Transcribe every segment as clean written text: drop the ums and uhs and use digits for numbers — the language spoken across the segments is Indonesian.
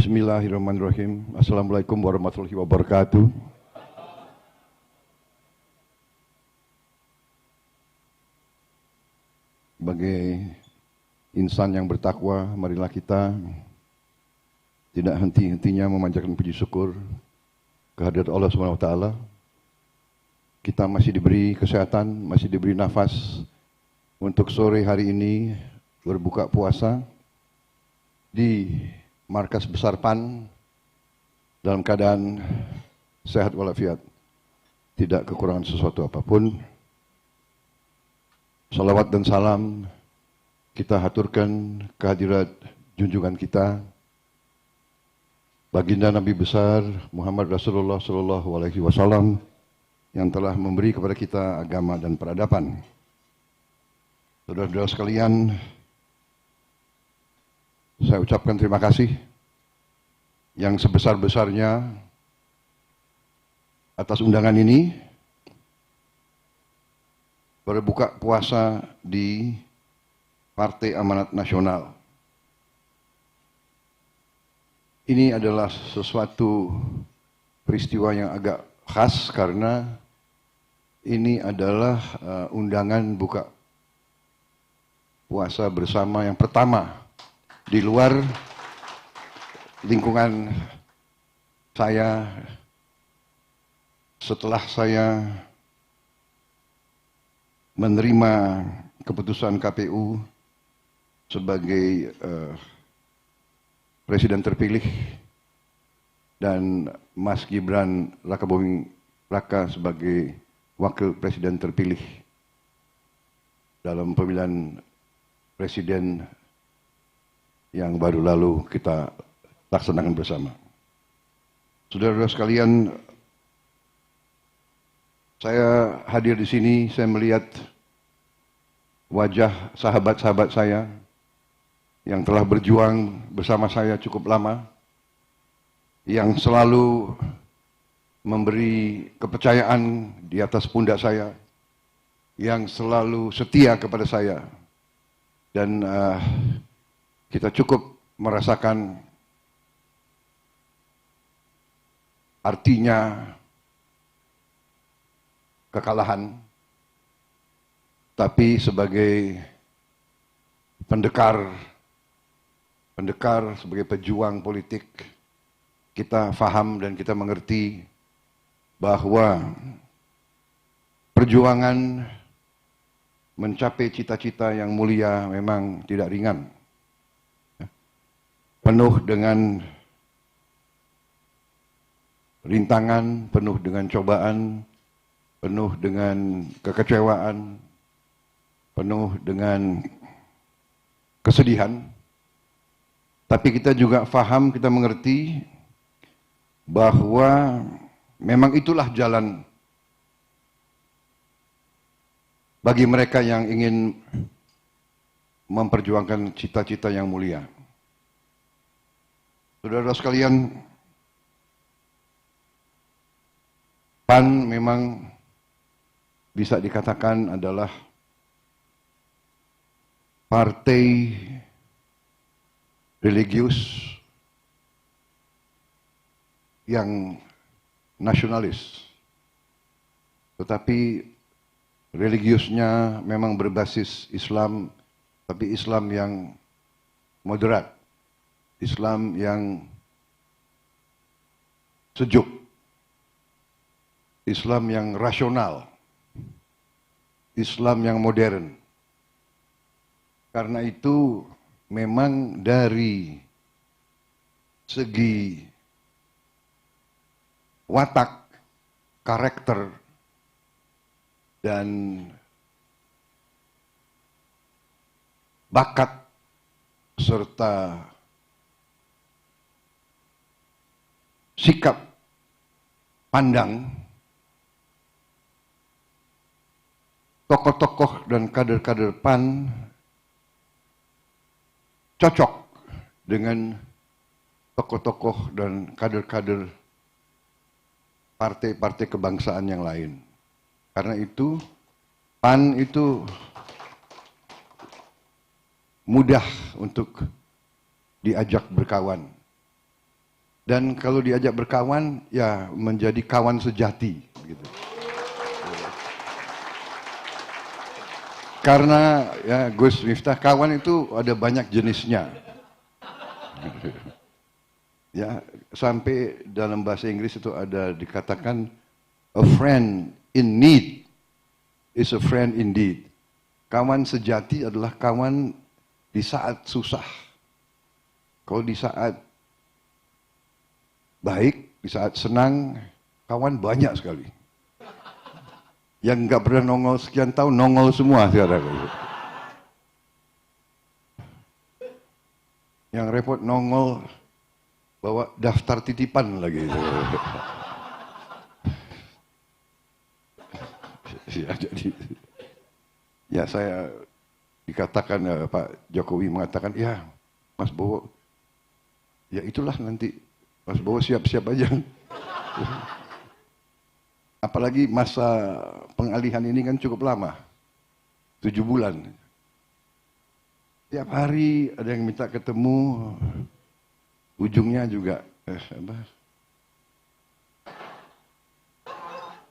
Bismillahirrahmanirrahim. Assalamualaikum warahmatullahi wabarakatuh. Sebagai insan yang bertakwa, marilah kita tidak henti-hentinya memanjatkan puji syukur kehadirat Allah Subhanahu wa taala. Kita masih diberi kesehatan, masih diberi nafas untuk sore hari ini berbuka puasa di markas besar PAN dalam keadaan sehat walafiat, tidak kekurangan sesuatu apapun. Salawat dan salam kita haturkan kehadirat junjungan kita, baginda Nabi besar Muhammad Rasulullah Sallallahu Alaihi Wasallam yang telah memberi kepada kita agama dan peradaban. Saudara-saudara sekalian, saya ucapkan terima kasih yang sebesar-besarnya atas undangan ini berbuka puasa di Partai Amanat Nasional. Ini adalah sesuatu peristiwa yang agak khas karena ini adalah undangan buka puasa bersama yang pertama di luar lingkungan saya setelah saya menerima keputusan KPU sebagai presiden terpilih dan Mas Gibran Rakabuming Raka sebagai wakil presiden terpilih dalam pemilihan presiden yang baru lalu kita laksanakan bersama. Saudara-saudara sekalian, saya hadir di sini, saya melihat wajah sahabat-sahabat saya yang telah berjuang bersama saya cukup lama, yang selalu memberi kepercayaan di atas pundak saya, yang selalu setia kepada saya, dan kita cukup merasakan artinya kekalahan, tapi sebagai pendekar, sebagai pejuang politik, kita faham dan kita mengerti bahwa perjuangan mencapai cita-cita yang mulia memang tidak ringan. Penuh dengan rintangan, penuh dengan cobaan, penuh dengan kekecewaan, penuh dengan kesedihan. Tapi kita juga faham, kita mengerti bahwa memang itulah jalan bagi mereka yang ingin memperjuangkan cita-cita yang mulia. Saudara-saudara sekalian, PAN memang bisa dikatakan adalah partai religius yang nasionalis, tetapi religiusnya memang berbasis Islam, tapi Islam yang moderat, Islam yang sejuk, Islam yang rasional, Islam yang modern. Karena itu memang dari segi watak, karakter, dan bakat serta sikap pandang tokoh-tokoh dan kader-kader PAN cocok dengan tokoh-tokoh dan kader-kader partai-partai kebangsaan yang lain. Karena itu PAN itu mudah untuk diajak berkawan. Dan kalau diajak berkawan, ya menjadi kawan sejati. Gitu. Karena ya Gus Miftah, kawan itu ada banyak jenisnya. Ya, sampai dalam bahasa Inggris itu ada dikatakan a friend in need is a friend indeed. Kawan sejati adalah kawan di saat susah. Kalau di saat baik, di saat senang, kawan banyak sekali. Yang nggak pernah nongol sekian tahun, nongol semua sekarang. Yang repot nongol, bawa daftar titipan lagi. Ya, jadi, ya saya dikatakan, Pak Jokowi mengatakan, ya Mas Bowo, ya itulah nanti, Mas Bowo siap-siap aja. Apalagi masa pengalihan ini kan cukup lama, 7 bulan. Tiap hari ada yang minta ketemu, ujungnya juga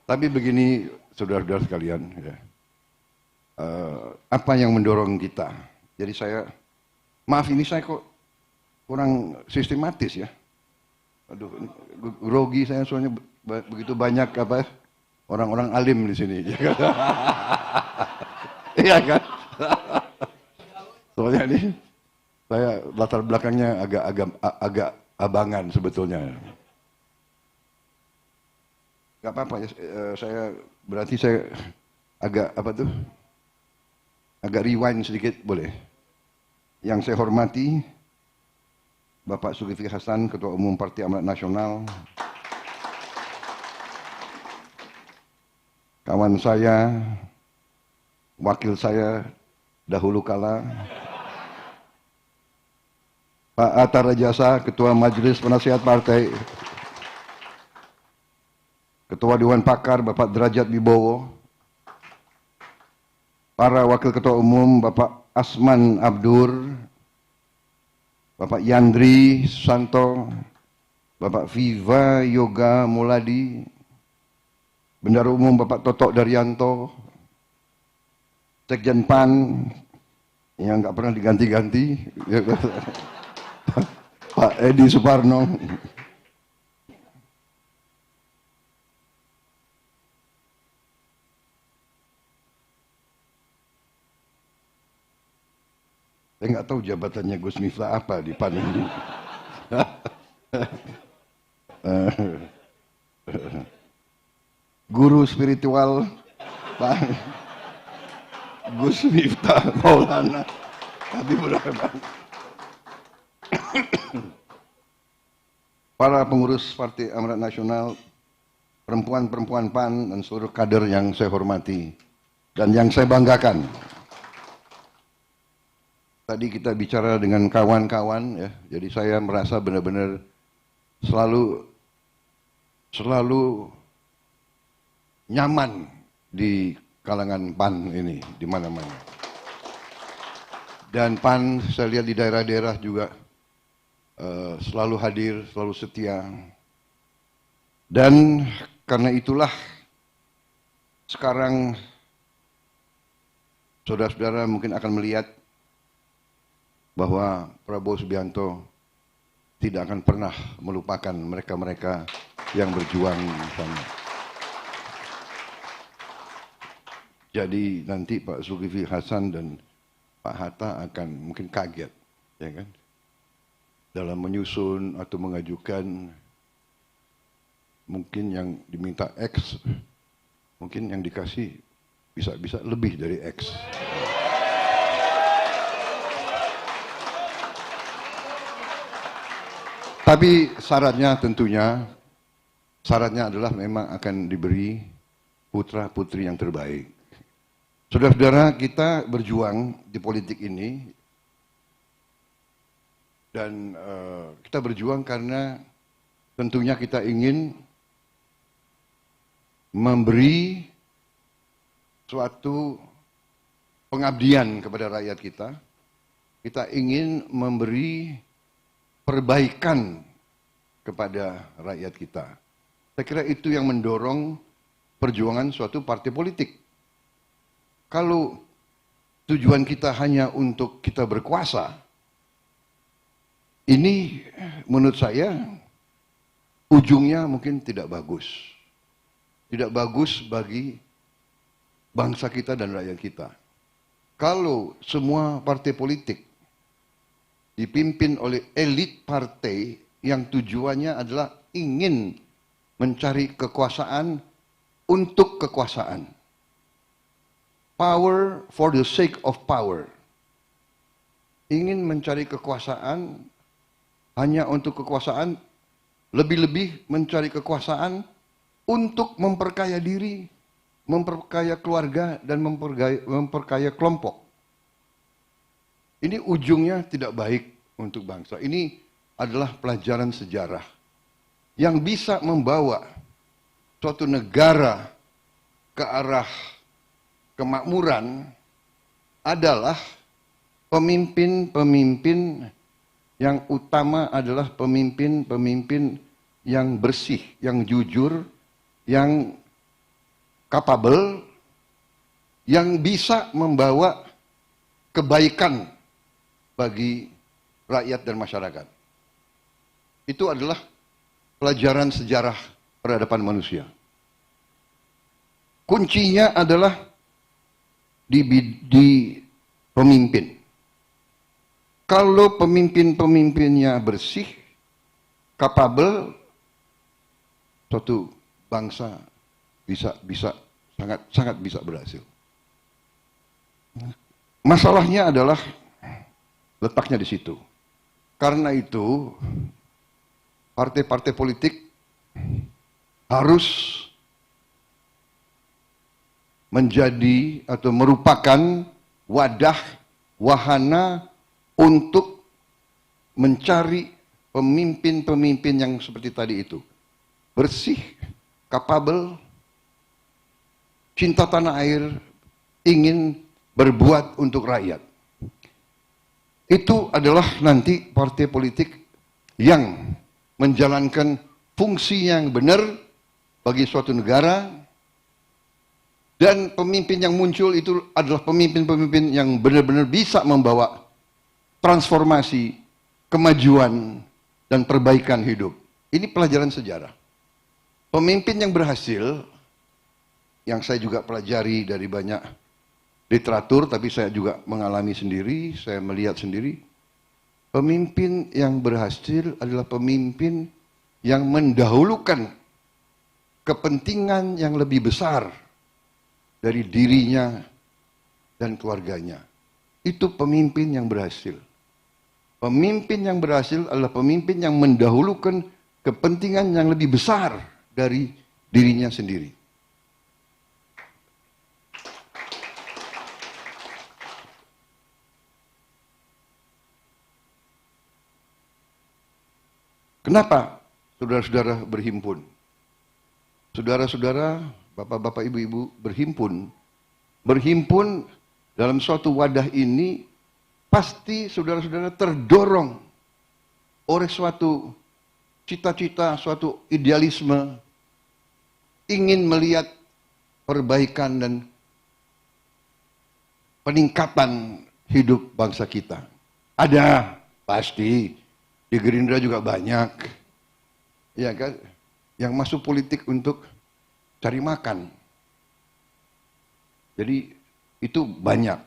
Tapi begini, saudara-saudara sekalian, ya. Apa yang mendorong kita? Jadi saya, maaf ini saya kok kurang sistematis ya. Aduh, grogi saya soalnya begitu banyak orang-orang alim di sini. Iya kan? Soalnya ini saya latar belakangnya agak abangan sebetulnya. Gak apa-apa ya, saya agak agak rewind sedikit boleh. Yang saya hormati Bapak Zulkifli Hasan, Ketua Umum Partai Amanat Nasional, kawan saya, wakil saya dahulu kala, Pak Atta Rajasa, Ketua Majelis Penasihat Partai, Ketua Dewan Pakar Bapak Derajat Wibowo, para Wakil Ketua Umum Bapak Asman Abdur, Bapak Yandri Susanto, Bapak Viva Yoga Muladi, Bendahara Umum Bapak Totok Daryanto, Sekjen PAN yang nggak pernah diganti-ganti, Pak Edi Suparno, saya nggak tahu jabatannya Gus Miftah apa di PAN ini. Guru spiritual Pak Gus Miftah Maulana Habibur Rahman. Para pengurus Partai Amanat Nasional, perempuan-perempuan PAN dan seluruh kader yang saya hormati dan yang saya banggakan. Tadi kita bicara dengan kawan-kawan ya, jadi saya merasa benar-benar selalu nyaman di kalangan PAN ini di mana-mana. Dan PAN saya lihat di daerah-daerah juga selalu hadir, selalu setia. Dan karena itulah sekarang saudara-saudara mungkin akan melihat bahwa Prabowo Subianto tidak akan pernah melupakan mereka-mereka yang berjuang di sana. Jadi nanti Pak Zulkifli Hasan dan Pak Hatta akan mungkin kaget, ya kan, dalam menyusun atau mengajukan, mungkin yang diminta X, mungkin yang dikasih bisa lebih dari X. Tapi syaratnya adalah memang akan diberi putra-putri yang terbaik. Saudara-saudara, kita berjuang di politik ini dan kita berjuang karena tentunya kita ingin memberi suatu pengabdian kepada rakyat kita. Kita ingin memberi perbaikan kepada rakyat kita. Saya kira itu yang mendorong perjuangan suatu partai politik. Kalau tujuan kita hanya untuk kita berkuasa, ini menurut saya ujungnya mungkin tidak bagus. Tidak bagus bagi bangsa kita dan rakyat kita. Kalau semua partai politik dipimpin oleh elit partai yang tujuannya adalah ingin mencari kekuasaan untuk kekuasaan. Power for the sake of power. Ingin mencari kekuasaan hanya untuk kekuasaan, lebih-lebih mencari kekuasaan untuk memperkaya diri, memperkaya keluarga, dan memperkaya kelompok. Ini ujungnya tidak baik untuk bangsa. Ini adalah pelajaran sejarah yang bisa membawa suatu negara ke arah kemakmuran adalah pemimpin-pemimpin yang utama adalah pemimpin-pemimpin yang bersih, yang jujur, yang capable, yang bisa membawa kebaikan bagi rakyat dan masyarakat. Itu adalah pelajaran sejarah peradaban manusia. Kuncinya adalah di pemimpin. Kalau pemimpin-pemimpinnya bersih, capable, suatu bangsa bisa sangat bisa berhasil. Masalahnya adalah letaknya di situ. Karena itu partai-partai politik harus menjadi atau merupakan wadah, wahana untuk mencari pemimpin-pemimpin yang seperti tadi itu. Bersih, capable, cinta tanah air, ingin berbuat untuk rakyat. Itu adalah nanti partai politik yang menjalankan fungsi yang benar bagi suatu negara, dan pemimpin yang muncul itu adalah pemimpin-pemimpin yang benar-benar bisa membawa transformasi, kemajuan, dan perbaikan hidup. Ini pelajaran sejarah. Pemimpin yang berhasil, yang saya juga pelajari dari banyak literatur, tapi saya juga mengalami sendiri, saya melihat sendiri. Pemimpin yang berhasil adalah pemimpin yang mendahulukan kepentingan yang lebih besar dari dirinya dan keluarganya. Itu pemimpin yang berhasil. Pemimpin yang berhasil adalah pemimpin yang mendahulukan kepentingan yang lebih besar dari dirinya sendiri. Kenapa saudara-saudara berhimpun? Saudara-saudara, bapak-bapak, ibu-ibu berhimpun. Berhimpun dalam suatu wadah ini pasti saudara-saudara terdorong oleh suatu cita-cita, suatu idealisme, ingin melihat perbaikan dan peningkatan hidup bangsa kita. Ada, pasti. Di Gerindra juga banyak, ya kan, yang masuk politik untuk cari makan. Jadi itu banyak,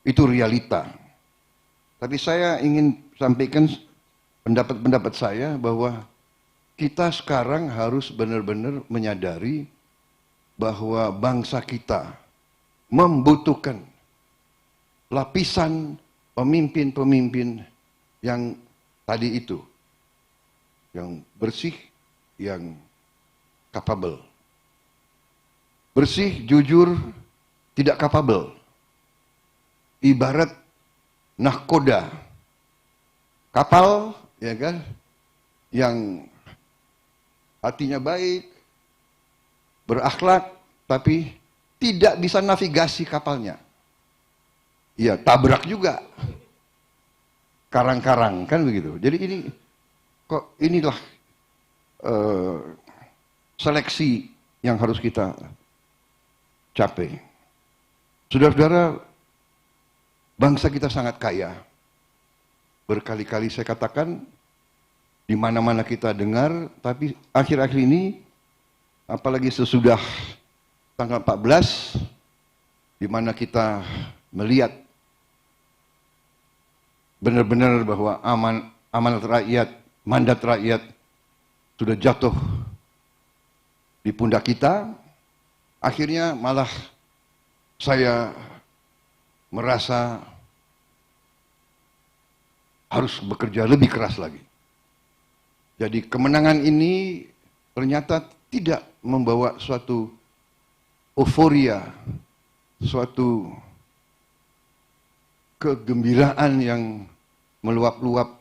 itu realita. Tapi saya ingin sampaikan pendapat-pendapat saya bahwa kita sekarang harus benar-benar menyadari bahwa bangsa kita membutuhkan lapisan pemimpin-pemimpin yang tadi itu, yang bersih, yang capable. Bersih, jujur, tidak capable. Ibarat nahkoda, kapal, ya kan, yang hatinya baik, berakhlak, tapi tidak bisa navigasi kapalnya. Ya, tabrak juga. Karang-karang, kan begitu. Jadi inilah eh, seleksi yang harus kita capai. Saudara-saudara, bangsa kita sangat kaya. Berkali-kali saya katakan, di mana-mana kita dengar, tapi akhir-akhir ini, apalagi sesudah tanggal 14, di mana kita melihat benar-benar bahwa amanat rakyat, mandat rakyat sudah jatuh di pundak kita, akhirnya malah saya merasa harus bekerja lebih keras lagi. Jadi kemenangan ini ternyata tidak membawa suatu euforia, suatu kegembiraan yang meluap-luap.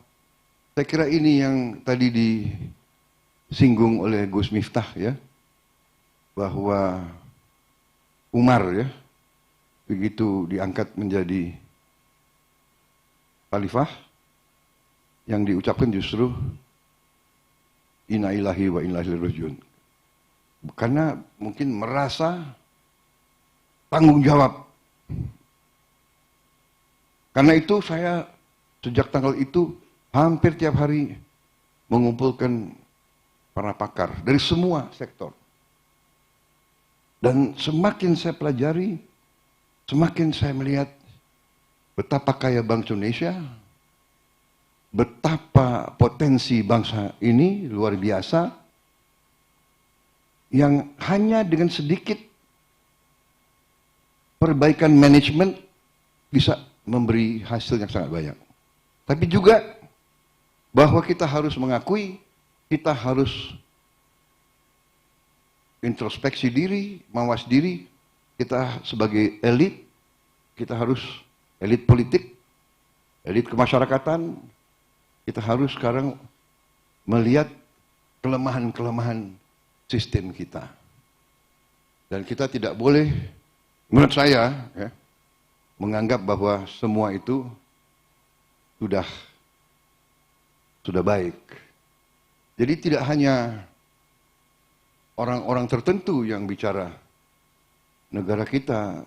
Saya kira ini yang tadi disinggung oleh Gus Miftah ya, bahwa Umar ya, begitu diangkat menjadi khalifah, yang diucapkan justru Inna ilahi wa inna ilaihi rajiun. Karena mungkin merasa tanggung jawab. Karena itu saya sejak tanggal itu hampir tiap hari mengumpulkan para pakar dari semua sektor. Dan semakin saya pelajari, semakin saya melihat betapa kaya bangsa Indonesia, betapa potensi bangsa ini luar biasa, yang hanya dengan sedikit perbaikan manajemen bisa memberi hasil yang sangat banyak. Tapi juga bahwa kita harus mengakui, kita harus introspeksi diri, mawas diri, kita sebagai elit, kita harus elit politik, elit kemasyarakatan, kita harus sekarang melihat kelemahan-kelemahan sistem kita. Dan kita tidak boleh, menurut saya, ya, menganggap bahwa semua itu sudah baik. Jadi tidak hanya orang-orang tertentu yang bicara negara kita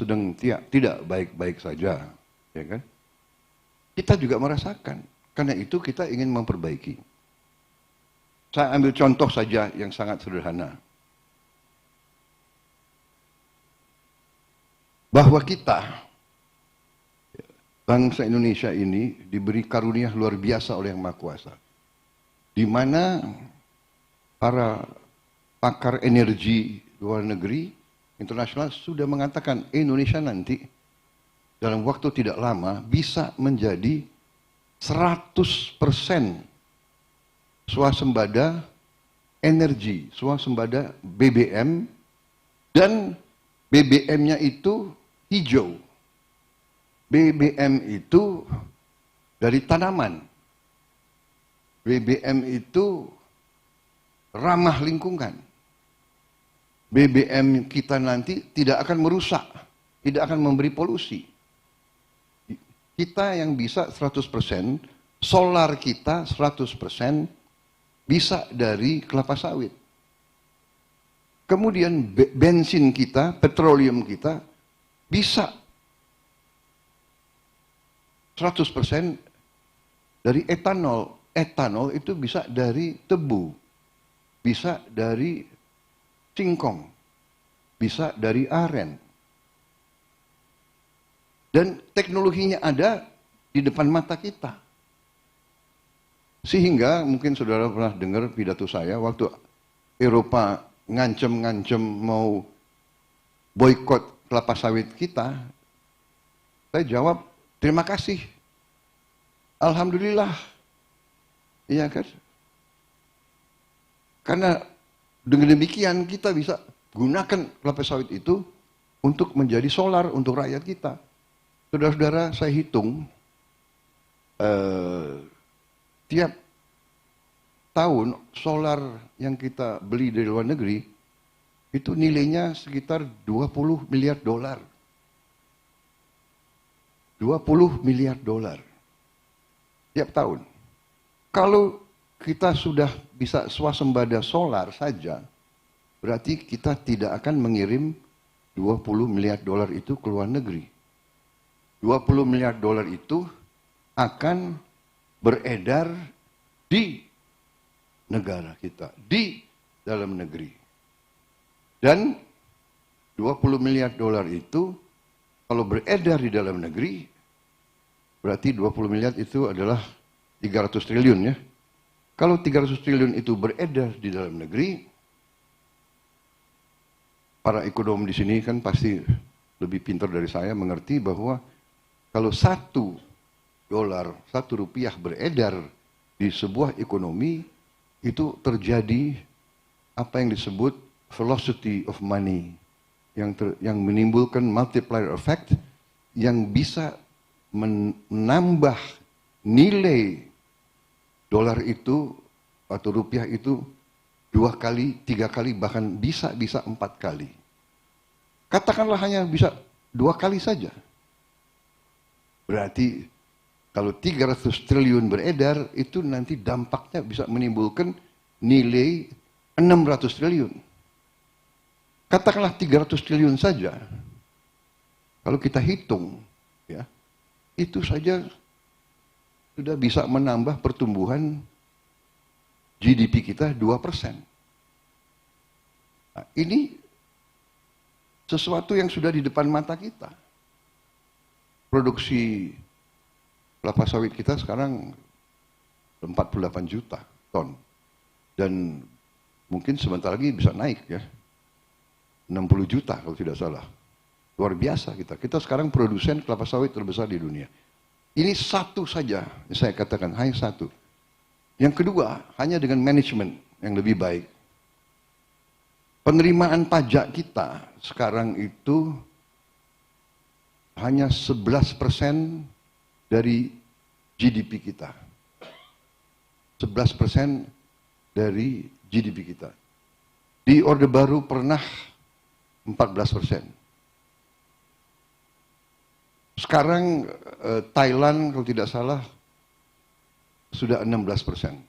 sedang tidak baik-baik saja, ya kan? Kita juga merasakan. Karena itu kita ingin memperbaiki. Saya ambil contoh saja yang sangat sederhana. Bahwa kita, bangsa Indonesia ini diberi karunia luar biasa oleh Yang Maha Kuasa. Di mana para pakar energi luar negeri, internasional sudah mengatakan Indonesia nanti dalam waktu tidak lama bisa menjadi 100% swasembada energi, swasembada BBM, dan BBM-nya itu hijau. BBM itu dari tanaman. BBM itu ramah lingkungan. BBM kita nanti tidak akan merusak, tidak akan memberi polusi. Kita yang bisa 100%, solar kita 100% bisa dari kelapa sawit. Kemudian bensin kita, petroleum kita bisa 100% dari etanol. Etanol itu bisa dari tebu, bisa dari singkong, bisa dari aren. Dan teknologinya ada di depan mata kita. Sehingga mungkin saudara pernah dengar pidato saya waktu Eropa ngancem-ngancem mau boikot kelapa sawit kita. Saya jawab, terima kasih. Alhamdulillah. Iya kan? Karena dengan demikian kita bisa gunakan kelapa sawit itu untuk menjadi solar untuk rakyat kita. Saudara-saudara, saya hitung tiap tahun solar yang kita beli dari luar negeri itu nilainya sekitar 20 miliar dolar. 20 miliar dolar tiap tahun. Kalau kita sudah bisa swasembada solar saja, berarti kita tidak akan mengirim 20 miliar dolar itu ke luar negeri. 20 miliar dolar itu akan beredar di negara kita, di dalam negeri. Dan 20 miliar dolar itu kalau beredar di dalam negeri, berarti 20 miliar itu adalah 300 triliun ya. Kalau 300 triliun itu beredar di dalam negeri, para ekonom di sini kan pasti lebih pintar dari saya mengerti bahwa kalau $1, ₹1 beredar di sebuah ekonomi, itu terjadi apa yang disebut velocity of money, yang menimbulkan multiplier effect, yang bisa menambah nilai dolar itu atau rupiah itu 2 kali, 3 kali, bahkan bisa 4 kali. Katakanlah hanya bisa 2 kali saja. Berarti kalau 300 triliun beredar, itu nanti dampaknya bisa menimbulkan nilai 600 triliun. Katakanlah 300 triliun saja. Kalau kita hitung, ya, itu saja sudah bisa menambah pertumbuhan GDP kita 2%. Nah, ini sesuatu yang sudah di depan mata kita. Produksi kelapa sawit kita sekarang 48 juta ton. Dan mungkin sebentar lagi bisa naik ya. 60 juta kalau tidak salah. Luar biasa kita. Kita sekarang produsen kelapa sawit terbesar di dunia. Ini satu saja, saya katakan, hanya satu. Yang kedua, hanya dengan manajemen yang lebih baik. Penerimaan pajak kita sekarang itu hanya 11% dari GDP kita. 11% dari GDP kita. Di Orde Baru pernah 14%. Sekarang Thailand kalau tidak salah sudah 16%.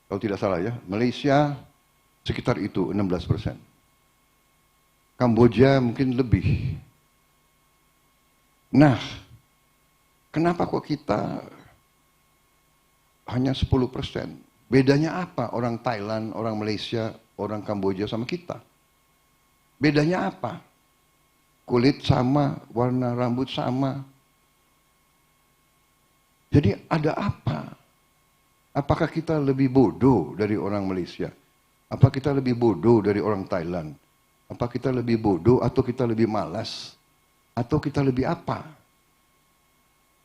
Kalau tidak salah ya, Malaysia sekitar itu 16%. Kamboja mungkin lebih. Nah, kenapa kok kita hanya 10%? Bedanya apa orang Thailand, orang Malaysia, orang Kamboja sama kita? Bedanya apa? Kulit sama, warna rambut sama. Jadi ada apa? Apakah kita lebih bodoh dari orang Malaysia? Apa kita lebih bodoh dari orang Thailand? Apa kita lebih bodoh atau kita lebih malas? Atau kita lebih apa?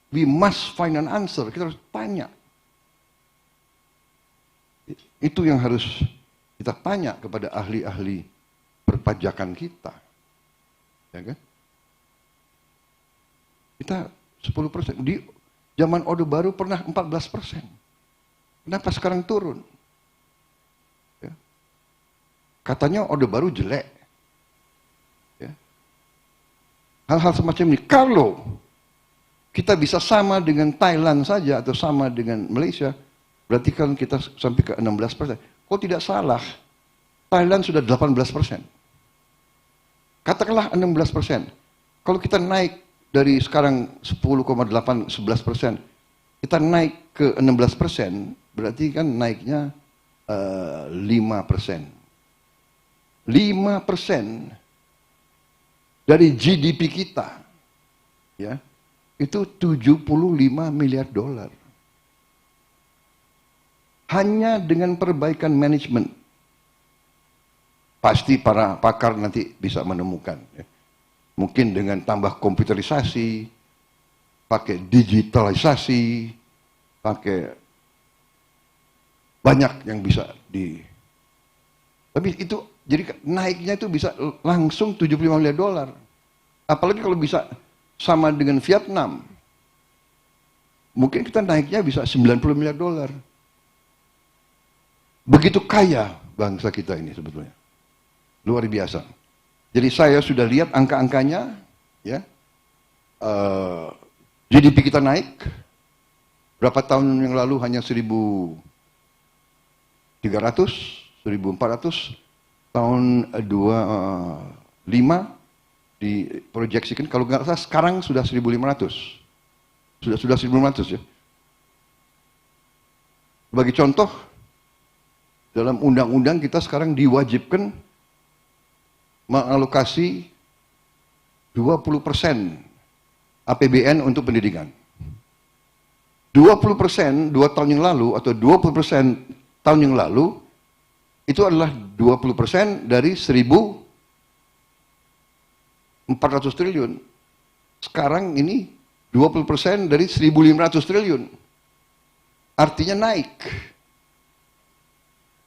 We must find an answer. Kita harus tanya. Itu yang harus kita tanya kepada ahli-ahli perpajakan kita. Ya kan? Kita 10%. Di zaman Orde Baru pernah 14%. Kenapa sekarang turun? Ya. Katanya Orde Baru jelek. Ya. Hal-hal semacam ini. Kalau kita bisa sama dengan Thailand saja atau sama dengan Malaysia, berarti kan kita sampai ke 16%. Kok tidak salah? Thailand sudah 18%. Katakanlah 16%. Kalau kita naik dari sekarang 10,8, 11%, kita naik ke 16%, berarti kan naiknya 5%. 5% dari GDP kita, ya, itu 75 miliar dolar. Hanya dengan perbaikan manajemen. Pasti para pakar nanti bisa menemukan. Ya. Mungkin dengan tambah komputerisasi, pakai digitalisasi, pakai banyak yang bisa di. Tapi itu jadi naiknya itu bisa langsung 75 miliar dolar. Apalagi kalau bisa sama dengan Vietnam. Mungkin kita naiknya bisa 90 miliar dolar. Begitu kaya bangsa kita ini sebetulnya. Luar biasa. Jadi saya sudah lihat angka-angkanya, ya. GDP kita naik Berapa tahun yang lalu hanya 1.300, 1.400, tahun 25 diproyeksikan, kalau nggak salah sekarang sudah 1.500. Sudah 1.500 ya. Sebagai contoh, dalam undang-undang kita sekarang diwajibkan mengalokasi 20% APBN untuk pendidikan. 20% 2 tahun yang lalu atau 20% tahun yang lalu itu adalah 20% dari 1.400 triliun. Sekarang ini 20% dari 1.500 triliun. Artinya naik.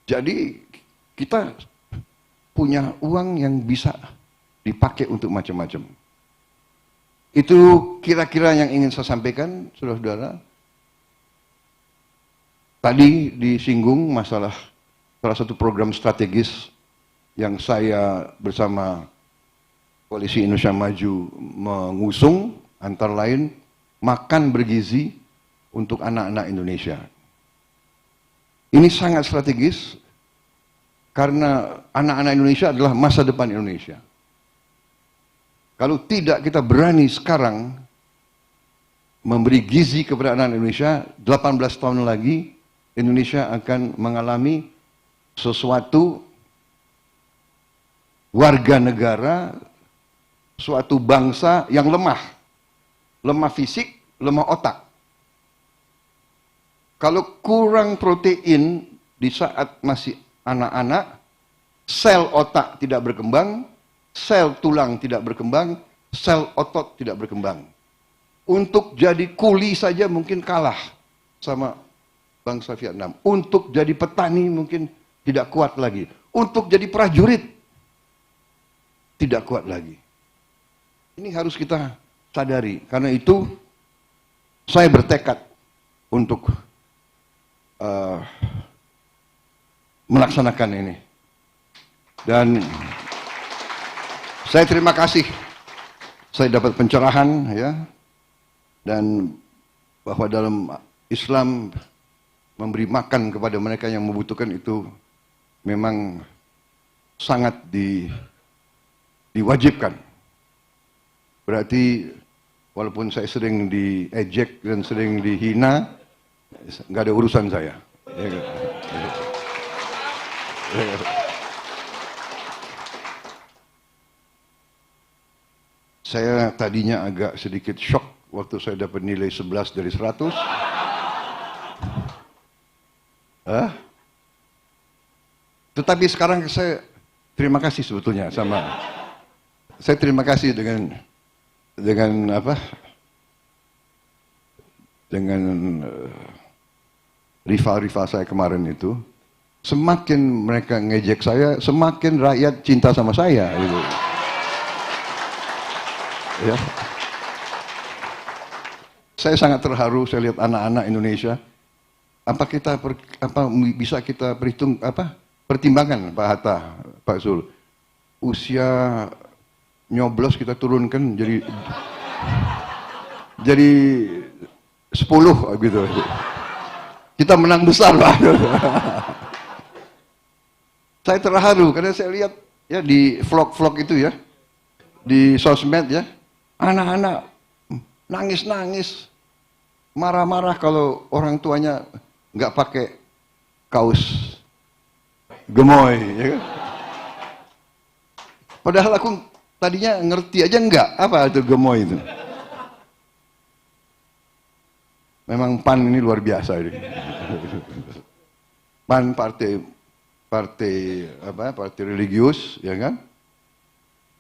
Jadi kita punya uang yang bisa dipakai untuk macam-macam. Itu kira-kira yang ingin saya sampaikan, saudara-saudara. Tadi disinggung masalah salah satu program strategis yang saya bersama Koalisi Indonesia Maju mengusung, antara lain makan bergizi untuk anak-anak Indonesia. Ini sangat strategis karena anak-anak Indonesia adalah masa depan Indonesia. Kalau tidak kita berani sekarang memberi gizi kepada anak Indonesia, 18 tahun lagi Indonesia akan mengalami sesuatu warga negara, suatu bangsa yang lemah. Lemah fisik, lemah otak. Kalau kurang protein di saat masih anak-anak, sel otak tidak berkembang, sel tulang tidak berkembang, sel otot tidak berkembang. Untuk jadi kuli saja mungkin kalah sama bangsa Vietnam. Untuk jadi petani mungkin tidak kuat lagi. Untuk jadi prajurit tidak kuat lagi. Ini harus kita sadari. Karena itu saya bertekad untuk melaksanakan ini. Dan saya terima kasih saya dapat pencerahan ya, dan bahwa dalam Islam memberi makan kepada mereka yang membutuhkan itu memang sangat diwajibkan. Berarti walaupun saya sering diejek dan sering dihina, nggak ada urusan saya. Saya tadinya agak sedikit shock waktu saya dapat nilai 11 dari 100. Tetapi sekarang saya terima kasih sebetulnya sama. Saya terima kasih dengan apa? Dengan rival-rival saya kemarin itu. Semakin mereka ngejek saya, semakin rakyat cinta sama saya. Gitu. Ya. Saya sangat terharu saya lihat anak-anak Indonesia. Apa bisa kita pertimbangan Pak Hatta, Pak Zul, usia nyoblos kita turunkan jadi 10 gitu. Kita menang besar Pak. Saya terharu karena saya lihat ya di vlog-vlog itu ya, di sosmed ya, anak-anak nangis-nangis, marah-marah kalau orang tuanya nggak pakai kaos gemoy, ya kan? Padahal aku tadinya ngerti aja enggak apa itu gemoy itu. Memang PAN ini luar biasa ini. PAN partai religius, ya kan?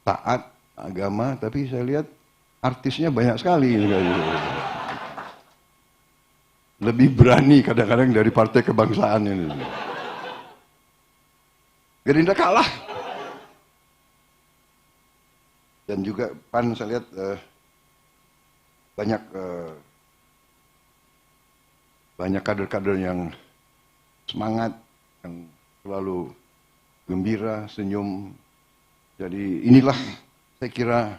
Taat agama, tapi saya lihat artisnya banyak sekali. Lebih berani kadang-kadang dari partai kebangsaan ini. Gerindra kalah. Dan juga PAN saya lihat banyak kader-kader yang semangat, yang selalu gembira, senyum. Jadi inilah saya kira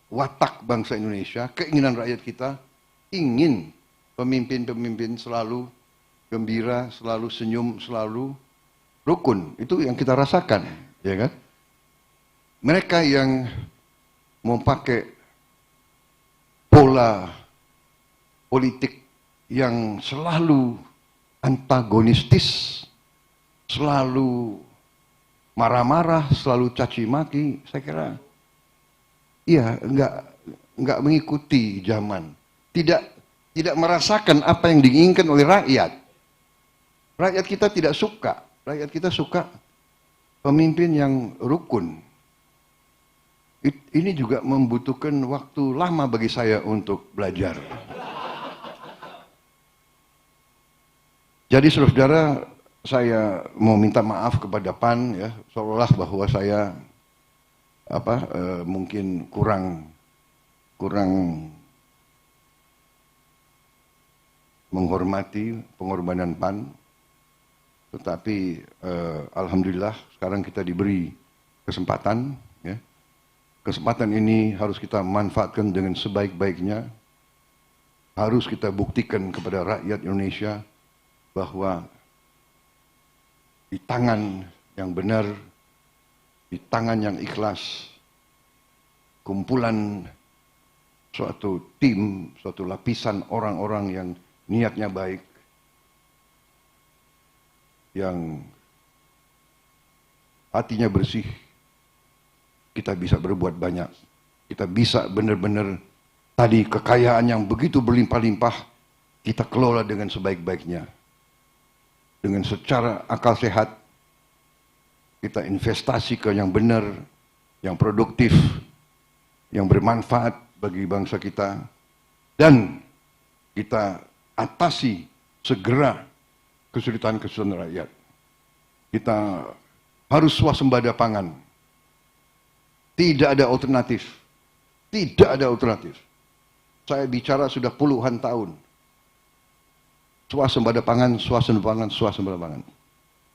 watak bangsa Indonesia, keinginan rakyat kita ingin Pemimpin-pemimpin selalu gembira, selalu senyum, selalu rukun. Itu yang kita rasakan, ya kan? Mereka yang mau pakai pola politik yang selalu antagonistis, selalu marah-marah, selalu caci maki, saya kira iya nggak mengikuti zaman, tidak merasakan apa yang diinginkan oleh rakyat. Rakyat kita tidak suka, rakyat kita suka pemimpin yang rukun. Ini juga membutuhkan waktu lama bagi saya untuk belajar. Jadi saudara-saudara, saya mau minta maaf kepada PAN ya, seolah bahwa saya mungkin kurang menghormati pengorbanan PAN, tetapi alhamdulillah sekarang kita diberi kesempatan ya. Kesempatan ini harus kita manfaatkan dengan sebaik-baiknya. Harus kita buktikan kepada rakyat Indonesia bahwa di tangan yang benar, di tangan yang ikhlas, kumpulan suatu tim, suatu lapisan orang-orang yang niatnya baik, yang hatinya bersih, kita bisa berbuat banyak. Kita bisa benar-benar tadi kekayaan yang begitu berlimpah-limpah, kita kelola dengan sebaik-baiknya. Dengan secara akal sehat, kita investasi ke yang benar, yang produktif, yang bermanfaat bagi bangsa kita, dan kita atasi segera kesulitan-kesulitan rakyat. Kita harus swasembada pangan. Tidak ada alternatif. Tidak ada alternatif. Saya bicara sudah puluhan tahun. Swasembada pangan, swasembada pangan, swasembada pangan.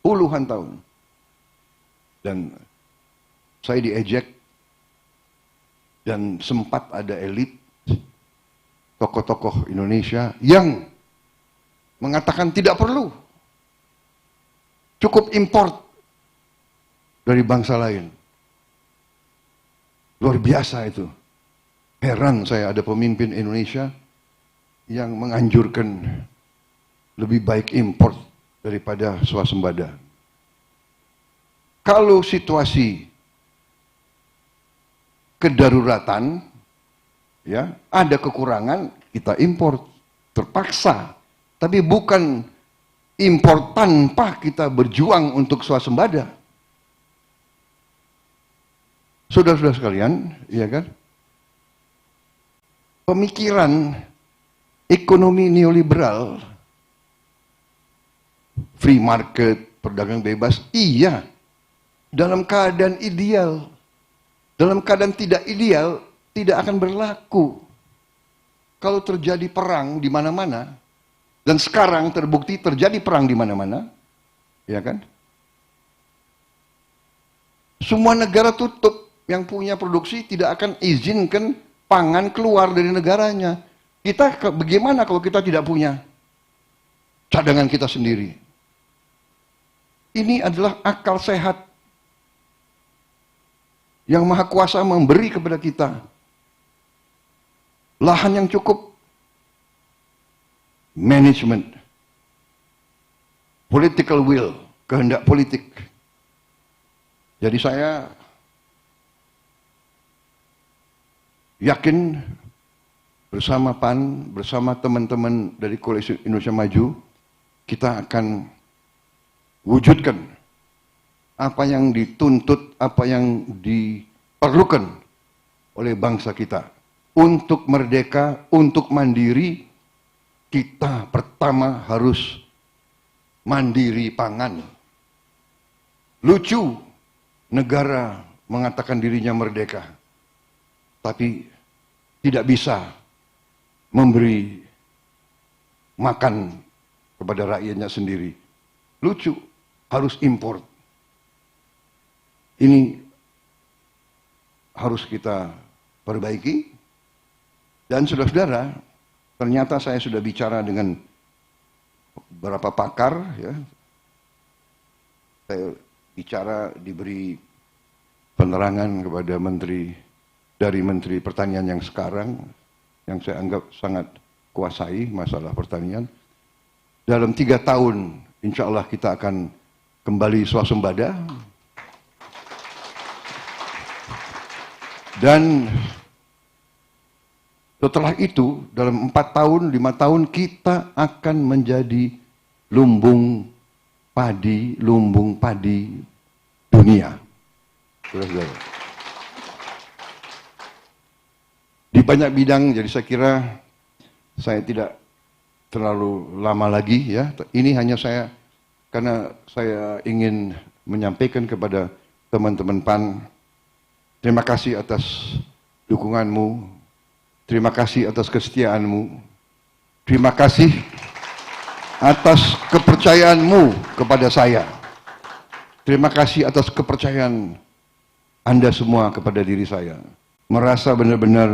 Puluhan tahun. Dan saya diejek. Dan sempat ada elit, tokoh-tokoh Indonesia yang mengatakan tidak perlu. Cukup import dari bangsa lain. Luar biasa itu. Heran saya ada pemimpin Indonesia yang menganjurkan lebih baik import daripada swasembada. Kalau situasi kedaruratan, ya, ada kekurangan, kita import terpaksa. Tapi bukan import tanpa kita berjuang untuk swasembada. Saudara-saudara sekalian, ya kan? Pemikiran ekonomi neoliberal, free market, perdagangan bebas, iya, dalam keadaan ideal. Dalam keadaan tidak ideal, tidak akan berlaku. Kalau terjadi perang di mana-mana, dan sekarang terbukti terjadi perang di mana-mana, ya kan? Semua negara tutup. Yang punya produksi tidak akan izinkan pangan keluar dari negaranya. Kita bagaimana kalau kita tidak punya cadangan kita sendiri? Ini adalah akal sehat yang Maha Kuasa memberi kepada kita. Lahan yang cukup, management, political will, kehendak politik. Jadi saya yakin bersama PAN, bersama teman-teman dari Koalisi Indonesia Maju, kita akan wujudkan apa yang dituntut, apa yang diperlukan oleh bangsa kita. Untuk merdeka, untuk mandiri, kita pertama harus mandiri pangan. Lucu, negara mengatakan dirinya merdeka, tapi tidak bisa memberi makan kepada rakyatnya sendiri. Lucu, harus import. Ini harus kita perbaiki. Dan saudara-saudara, Ternyata saya sudah bicara dengan beberapa pakar, ya. Saya bicara, diberi penerangan kepada dari Menteri Pertanian yang sekarang, yang saya anggap sangat kuasai masalah pertanian. Dalam 3 tahun, insya Allah kita akan kembali swasembada. Dan setelah itu, dalam 4 tahun, 5 tahun, kita akan menjadi lumbung padi dunia. Di banyak bidang, jadi saya kira saya tidak terlalu lama lagi, ya. Ini hanya karena saya ingin menyampaikan kepada teman-teman PAN, terima kasih atas dukunganmu, terima kasih atas kesetiaanmu, terima kasih atas kepercayaanmu kepada saya, terima kasih atas kepercayaan Anda semua kepada diri saya. Merasa benar-benar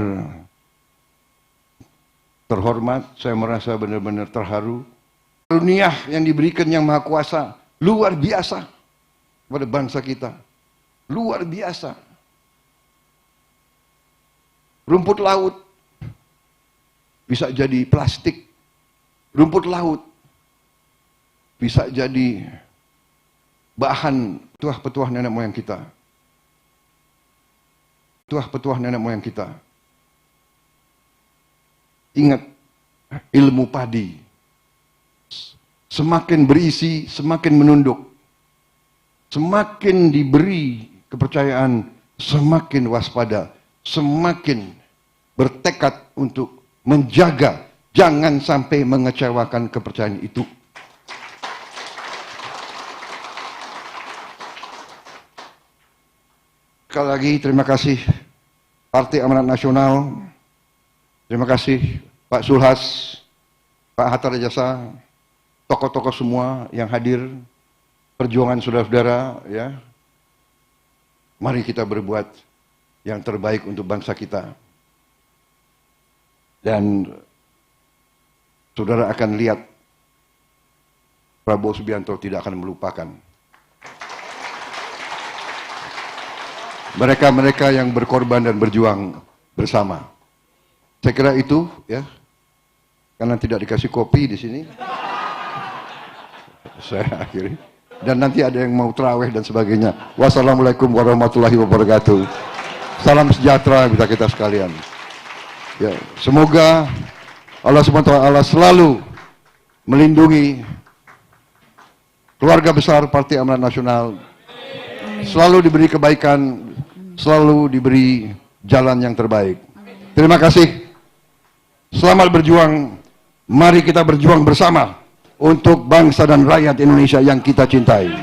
terhormat, saya merasa benar-benar terharu. Karunia yang diberikan Yang Maha Kuasa luar biasa kepada bangsa kita, luar biasa. Rumput laut bisa jadi plastik, rumput laut bisa jadi bahan petuah-petuah nenek moyang kita. Petuah-petuah nenek moyang kita. Ingat, ilmu padi semakin berisi, semakin menunduk. Semakin diberi kepercayaan, semakin waspada, semakin bertekad untuk menjaga, jangan sampai mengecewakan kepercayaan itu. Sekali lagi terima kasih Partai Amanat Nasional, terima kasih Pak Sulhas, Pak Hatta Rajasa, tokoh-tokoh semua yang hadir, perjuangan saudara-saudara, ya. Mari kita berbuat yang terbaik untuk bangsa kita. Dan saudara akan lihat Prabowo Subianto tidak akan melupakan mereka-mereka yang berkorban dan berjuang bersama. Saya kira itu, ya. Karena tidak dikasih kopi di sini, saya akhiri. Dan nanti ada yang mau terawih dan sebagainya. Wassalamualaikum warahmatullahi wabarakatuh. Salam sejahtera kita kita sekalian. Ya, semoga Allah SWT selalu melindungi keluarga besar Partai Amanat Nasional, selalu diberi kebaikan, selalu diberi jalan yang terbaik. Terima kasih. Selamat berjuang. Mari kita berjuang bersama untuk bangsa dan rakyat Indonesia yang kita cintai.